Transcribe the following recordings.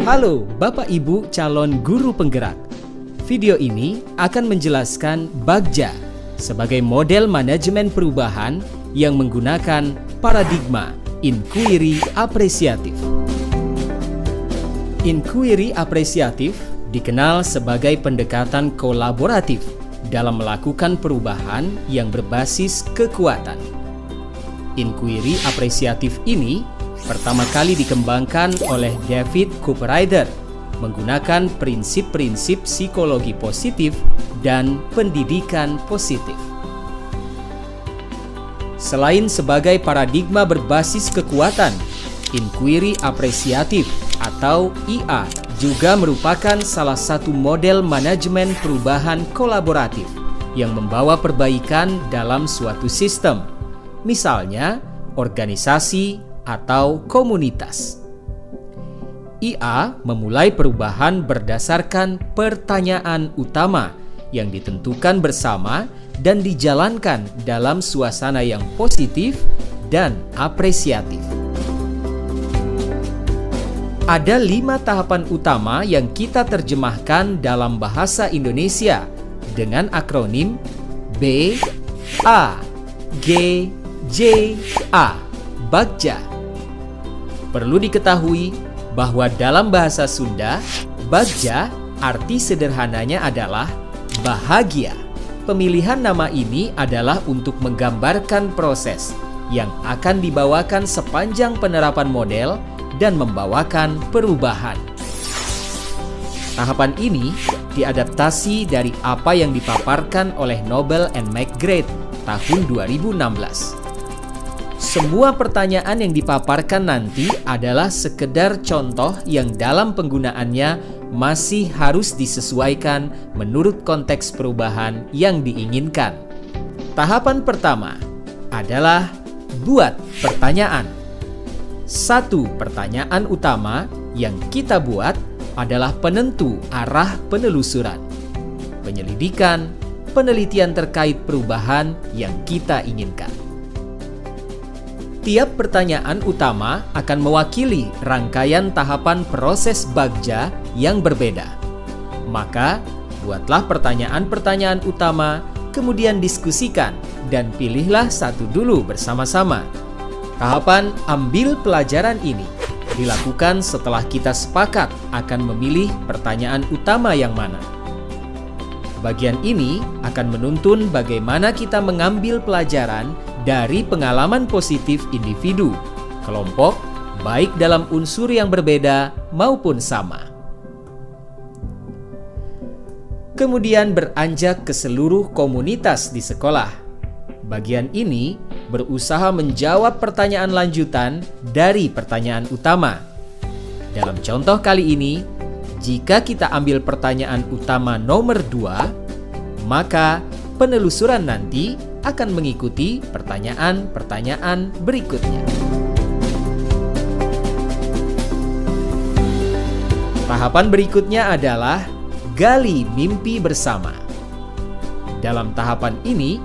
Halo Bapak Ibu calon guru penggerak. Video ini akan menjelaskan Bagja sebagai model manajemen perubahan yang menggunakan paradigma inquiry apresiatif. Inquiry apresiatif dikenal sebagai pendekatan kolaboratif dalam melakukan perubahan yang berbasis kekuatan. Inquiry apresiatif ini pertama kali dikembangkan oleh David Cooperrider menggunakan prinsip-prinsip psikologi positif dan pendidikan positif. Selain sebagai paradigma berbasis kekuatan, inquiry apresiatif atau IA juga merupakan salah satu model manajemen perubahan kolaboratif yang membawa perbaikan dalam suatu sistem, misalnya organisasi atau komunitas. IA memulai perubahan berdasarkan pertanyaan utama yang ditentukan bersama dan dijalankan dalam suasana yang positif dan apresiatif. Ada 5 tahapan utama yang kita terjemahkan dalam bahasa Indonesia dengan akronim B, A, G, J, A, Bagja. Perlu diketahui bahwa dalam bahasa Sunda, Bagja arti sederhananya adalah bahagia. Pemilihan nama ini adalah untuk menggambarkan proses yang akan dibawakan sepanjang penerapan model dan membawakan perubahan. Tahapan ini diadaptasi dari apa yang dipaparkan oleh Nobel and McGrath tahun 2016. Semua pertanyaan yang dipaparkan nanti adalah sekedar contoh yang dalam penggunaannya masih harus disesuaikan menurut konteks perubahan yang diinginkan. Tahapan pertama adalah buat pertanyaan. Satu pertanyaan utama yang kita buat adalah penentu arah penelusuran, penyelidikan, penelitian terkait perubahan yang kita inginkan. Tiap pertanyaan utama akan mewakili rangkaian tahapan proses Bagja yang berbeda. Maka, buatlah pertanyaan-pertanyaan utama, kemudian diskusikan, dan pilihlah satu dulu bersama-sama. Tahapan ambil pelajaran ini dilakukan setelah kita sepakat akan memilih pertanyaan utama yang mana. Bagian ini akan menuntun bagaimana kita mengambil pelajaran dari pengalaman positif individu, kelompok, baik dalam unsur yang berbeda maupun sama. Kemudian beranjak ke seluruh komunitas di sekolah. Bagian ini berusaha menjawab pertanyaan lanjutan dari pertanyaan utama. Dalam contoh kali ini, jika kita ambil pertanyaan utama nomor 2, maka penelusuran nanti akan mengikuti pertanyaan-pertanyaan berikutnya. Tahapan berikutnya adalah gali mimpi bersama. Dalam tahapan ini,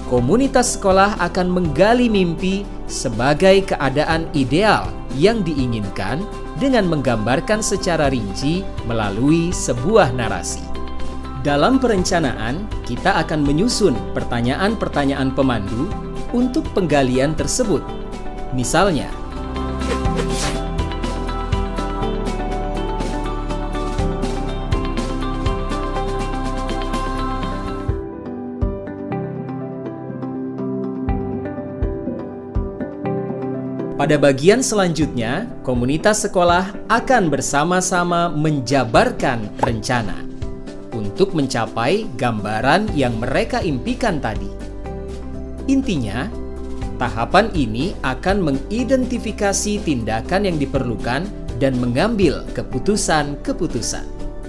komunitas sekolah akan menggali mimpi sebagai keadaan ideal yang diinginkan dengan menggambarkan secara rinci melalui sebuah narasi. Dalam perencanaan, kita akan menyusun pertanyaan-pertanyaan pemandu untuk penggalian tersebut. Misalnya, pada bagian selanjutnya, komunitas sekolah akan bersama-sama menjabarkan rencana untuk mencapai gambaran yang mereka impikan tadi. Intinya, tahapan ini akan mengidentifikasi tindakan yang diperlukan dan mengambil keputusan-keputusan.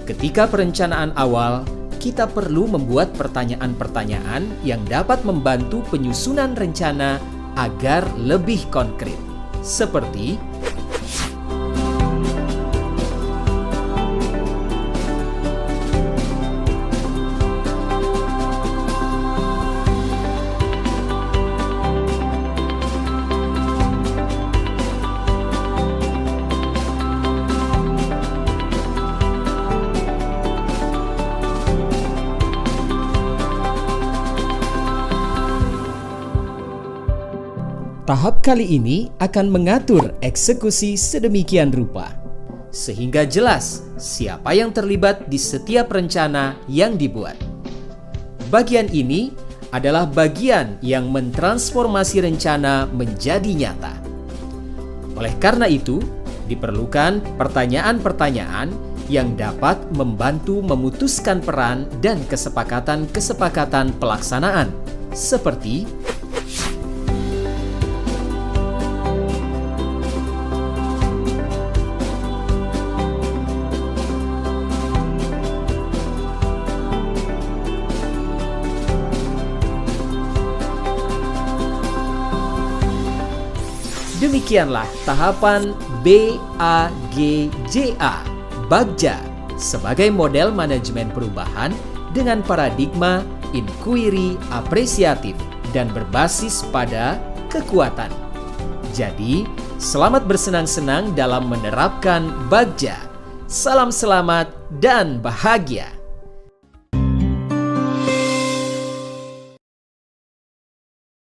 Ketika perencanaan awal, kita perlu membuat pertanyaan-pertanyaan yang dapat membantu penyusunan rencana agar lebih konkret. Seperti, Tahap kali ini akan mengatur eksekusi sedemikian rupa, sehingga jelas siapa yang terlibat di setiap rencana yang dibuat. Bagian ini adalah bagian yang mentransformasi rencana menjadi nyata. Oleh karena itu, diperlukan pertanyaan-pertanyaan yang dapat membantu memutuskan peran dan kesepakatan-kesepakatan pelaksanaan, seperti demikianlah tahapan BAGJA, Bagja, sebagai model manajemen perubahan dengan paradigma inquiry apresiatif dan berbasis pada kekuatan. Jadi, selamat bersenang-senang dalam menerapkan Bagja. Salam selamat dan bahagia.